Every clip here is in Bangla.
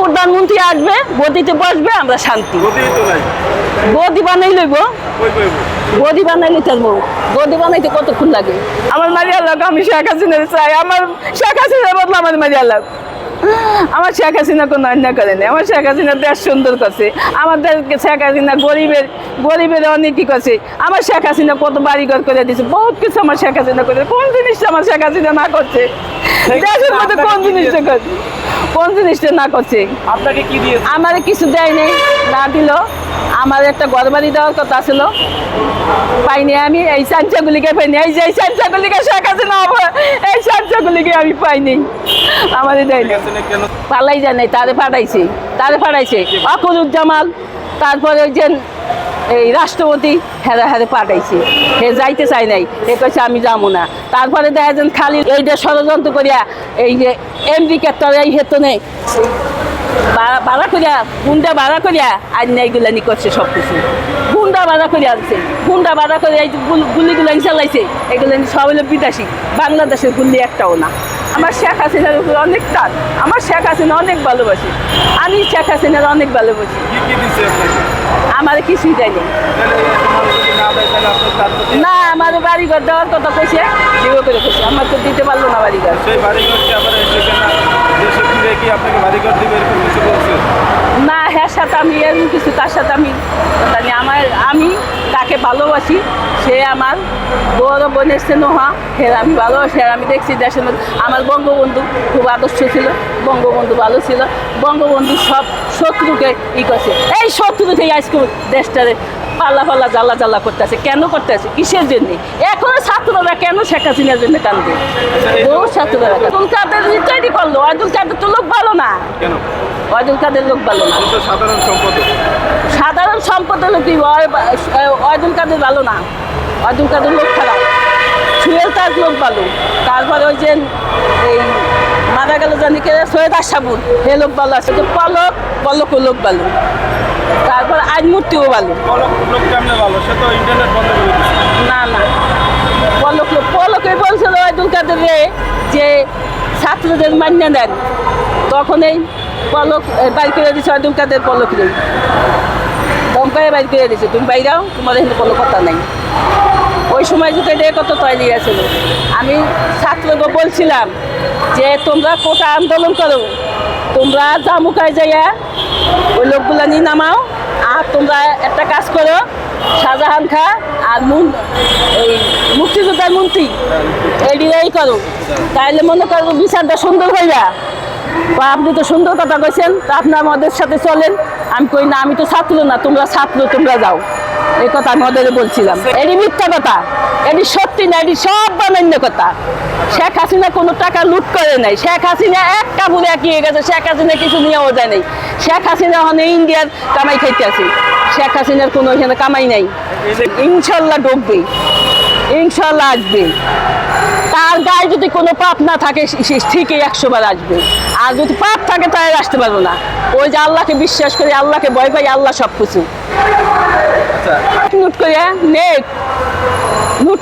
প্রধানমন্ত্রী আসবে, গদিতে বসবে, আমরা শান্তি। গদি বানাই লইব, গদি বানাইলে চলবো। গদি বানাইতে কতক্ষণ লাগে? আমার মারিয়া লাগ, আমি শেখ হাসিনা চাই। আমার শেখ হাসিনার বদলা আমার মারিয়া লাগ। আমার শেখ হাসিনা কোনো অন্যায় করেনি। আমার শেখ হাসিনা দেশ সুন্দর করছে। আমাদের শেখ হাসিনা গরিবের অনেক কি করছে। আমার শেখ হাসিনা কত বাড়িঘর করে দিচ্ছে, বহুত কিছু আমার শেখ হাসিনা করে। কোন জিনিসটা আমার শেখ হাসিনা না করছে? দেশের মধ্যে কোন জিনিসটা করছে? কোন জিনিসটা না করছে? আপনাকে কি দিয়ে? আমার কিছু দেয় নেই, না দিল। আমার একটা ঘর বাড়ি দেওয়ার কথা ছিল, পাইনি আমি। এই চাঞ্চাগুলিকে পাইনি। এই যে এই চাঞ্চাগুলিকে শেখ হাসিনা, এই চাঞ্চাগুলিকে আমি পাইনি। আমাদের দেয় না, পালাই যায় নাই। তারে পাঠাইছে আখরুজ্জামান, তারপরে ওই যে এই রাষ্ট্রপতি হেরে পাঠাইছে। হে যাইতে চাই নাই, এ কইছে আমি যাবো না। তারপরে দেখা যান খালি এইটা ষড়যন্ত্র করিয়া এই যে আমেরিকার এই হেতু নেই ভাড়া করিয়া, গুন্ডা ভাড়া করিয়া আর এইগুলানি করছে সব কিছু। গুন্ডা ভাড়া করে আনছে, গুন্ডা ভাড়া করে এই গুলিগুলো চালাইছে। এগুলো সব হলো বিদেশি, বাংলাদেশের গুলি একটাও না। আমার শেখ হাসিনার উপর অনেক টান। আমার শেখ হাসিনা অনেক ভালোবাসি। আমি শেখ হাসিনার অনেক ভালোবাসি। আমার কিছুই দেয়নি না। আমার বাড়িঘর দেওয়ার কথা কইছে, দেবো করে কইছে। আমার তো দিতে পারলো না বাড়িঘর। না, হ্যাঁ সাথে আমি এরকম কিছু, তার সাথে আমি আমি তাকে ভালোবাসি। সে আমার বড় বোনের স্নেহা, আমি ভালোবাসি। আর আমি দেখছি দেশের মধ্যে আমার বঙ্গবন্ধু খুব আদর্শ ছিল, বঙ্গবন্ধু ভালো ছিল। বঙ্গবন্ধু সব শত্রুকে করছে। এই শত্রুকে আজকে দেশটারে পাল্লা জ্বালা করতেছে। কেন করতেছে? কিসের জন্য? এখনো ছাত্ররা কেন শেখ হাসিনার জন্য কান্দে? বহু ছাত্ররা আব্দুল কাদের তৈরি করলো। আব্দুল কাদের তো লোক ভালো না। আব্দুল কাদের লোক ভালো না, সাধারণ সম্পদ হলো কি? আব্দুল কাদের ভালো না, আব্দুল কাদের লোক খারাপ। সুয়েল তার লোক ভালো। তারপরে ওই যে এই মারা গেল জানি কে, সৈয়দ আশরাফুল, হে লোক ভালো আছে। পলক লোক ভালো। তারপর আজ মূর্তিও ভালো। না পলকে বলছিল আব্দুল কাদের যে ছাত্রদের মান্য দেন, তখন এই পলক বাইর করে দিচ্ছে আব্দুল কাদের। পলক নেই, দমকায় বাইর করে দিচ্ছে, তুমি বাইরাও, তোমার এখানে কোনো কথা নাই। ওই সময় যদি এটা কত তৈরি আছিল। আমি ছাত্রকে বলছিলাম যে তোমরা কোটা আন্দোলন করো, তোমরা জামুকায় যাইয়া ওই লোকগুলা নিয়ে নামাও। আর তোমরা একটা কাজ করো, শাহজাহান খা আর এই মুক্তিযোদ্ধার মন্ত্রী এই করো, তাইলে মনে করো বিচারটা সুন্দর হইবা। বা আপনি তো সুন্দর কথা কইছেন, তা আপনার আমাদের সাথে চলেন। আমি কই না, আমি তো ছাত্র না, তোমরা ছাত্র, তোমরা যাও। এই কথা আমি ওদের বলছিলাম। এটি মিথ্যা কথা, এটি সত্যি না, এটি সব বানান্য কথা। শেখ হাসিনা কোনো টাকা লুট করে নাই। শেখ হাসিনা এক কাপড়ে এগিয়ে গেছে। শেখ হাসিনা কিছু নিয়েও যায় নাই। শেখ হাসিনা ওখানে ইন্ডিয়ার কামাই খাইতে আছে। শেখ হাসিনার কোনো ওইখানে কামাই নাই। ইনশাল্লাহ ঢুকবে, ইনশাল্লাহ আসবে। তার গায়ে যদি কোনো পাপ না থাকে, সে ঠিকই 100 বার আসবে। আর যদি পাপ থাকে তাহলে আসতে পারবো না। ওই যে আল্লাহকে বিশ্বাস করি, আল্লাহকে ভয় পাই, আল্লাহ সব কিছু। লুট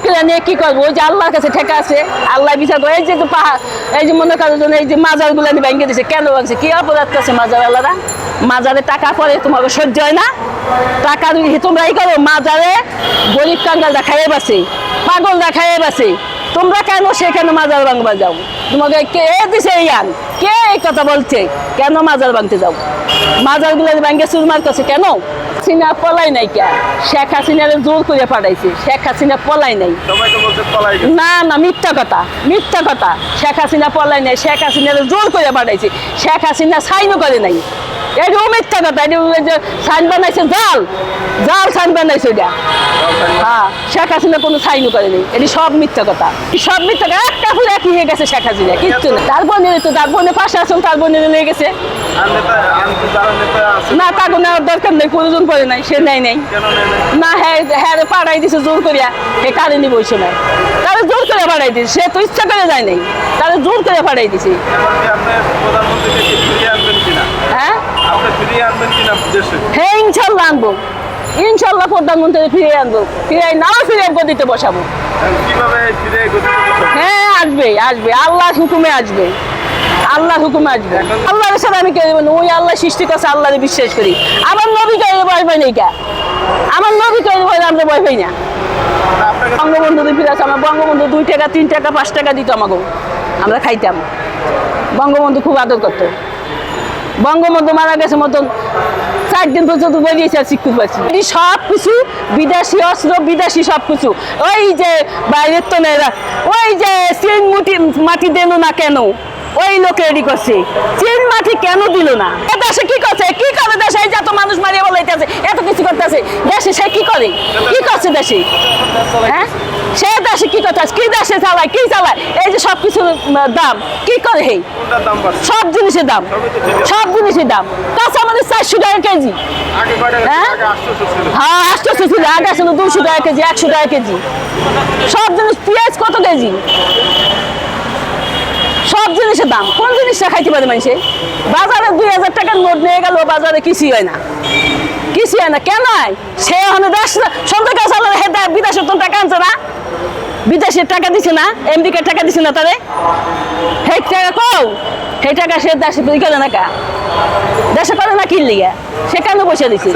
করে নিয়ে কি করবো? ওই যে আল্লাহর কাছে ঠেকা আছে, আল্লাহ বিচার করে। এই যে পাহাড়, এই যে মনে করো এই যে মাজারগুলো ভেঙে দিচ্ছে, কেন ভাঙছে? কি অপরাধ করছে মাজারওয়ালারা? মাজারে টাকা পরে তোমাকে সহ্য হয় না? টাকা তোমরা এই করো, মাজারে গরিব কাঙ্গালরা খাইয়ে বাসে, পাগলরা খাইয়ে বাসে। তোমরা কেন সেখানে মাজার ভাঙবা যাও? তোমাকে কে দিছে ইয়ান? কে এই কথা বলছে? কেন মাজার ভাঙতে যাও? মাজারগুলো ভেঙে চুরমার করছে কেন? হাসিনা পলাই নাই কে? শেখ হাসিনার জোর করে পাঠাইছে। শেখ হাসিনা পলাই নাই। না, মিথ্যা কথা। শেখ হাসিনা পলাই নাই, শেখ হাসিনার জোর করে পাঠাইছে। শেখ হাসিনা সাইনও করে নাই। এটাও মিথ্যা কথা। এটা সাইন বানাইছে, জাল সাইন বানাইছে। এটা হ্যাঁ, শেখ হাসিনা কোনো সাইনও করে নেই। এটি সব মিথ্যা কথা, সব মিথ্যা কথা। একটা ফুল একই হয়ে গেছে শেখ হাসিনা, কিচ্ছু না। তার বোনের তো, তার বোনের পাশে আসুন, তার বোনের নিয়ে গেছে। না, তাকে নেওয়ার দরকার নেই, প্রয়োজন পড়ে নাই, সে নেয় নাই। না, হ্যাঁ পাঠাই দিছে জোর করিয়া। হে কারে নিব ওই সময়? তারা জোর করে পাঠাই দিছে, সে তো ইচ্ছা করে যায় নাই, তারা জোর করে পাঠাই দিছে। হ্যাঁ, হ্যাঁ ইনশাল্লাহ আনবো। ইনশাল্লাহ প্রধানমন্ত্রী ফিরিয়ে আনবো। ফিরিয়ে নাও, ফিরিয়ে গদিতে বসাবো। হ্যাঁ আসবে, আল্লাহর হুকুমে আসবে। আল্লাহর হুকুম আসবে। আল্লাহর সাথে আমি কে দেবো না, ওই আল্লাহ সৃষ্টি করছে, আল্লাহরে বিশ্বাস করি। আমার নবীকে ভয় পাই নাই কা, আমার নবীকে ভয় আমরা ভয় পাই না। বঙ্গবন্ধু ফিরে আসে, আমার বঙ্গবন্ধু 2 টাকা 3 টাকা 5 টাকা দিত আমাকে, আমরা খাইতাম। বঙ্গবন্ধু খুব আদর করতো। বঙ্গবন্ধু মারা গেছে মতন 4 দিন পর্যন্ত বেরিয়েছে আর শিক্ষিত পাচ্ছি। সব কিছু বিদেশি অস্ত্র, বিদেশি সব কিছু। ওই যে বাইরের তো নেই, ওই যে চীন মাটি দিল না কেন, ওই লোক রেডি করছে। চীন মাটি কেন দিল না? দেশে কি করছে, কি করে দেশে? এই যে এত মানুষ মারিয়ে বলাইতেছে, এত কিছু করতেছে দেশে, সে কি করে, কি করছে দেশে? হ্যাঁ, সে দেশে কি করতেছে, কি দেশে চালায়, কি চালায়? এই যে সব কিছুর দাম কি করে, হে সব জিনিসের দাম, সব জিনিসের দাম। কাঁচা মানে 400 টাকা কেজি। হ্যাঁ, 800 ছিল, আগে ছিল 200 টাকা কেজি, 100 টাকা কেজি। সব জিনিস, পেঁয়াজ কত কেজি? সব জিনিসের দাম। কোন জিনিসটা খাইতে পারে মানুষে? বাজারে 2000 টাকার নোট নিয়ে গেল, বাজারে কিছুই হয় না, কিছুই হয় না। কেন হয়? সে ওখানে দেশ সন্ধ্যা কাজ বিদেশের তো টাকা আনছে না, বিদেশের টাকা দিছে না, আমেরিকার টাকা দিছে না তারে, সেই টাকা কও, সেই টাকা সে দেশে করে না, কা দেশে করে না, কিনলি সে কেন পয়সা দিছে?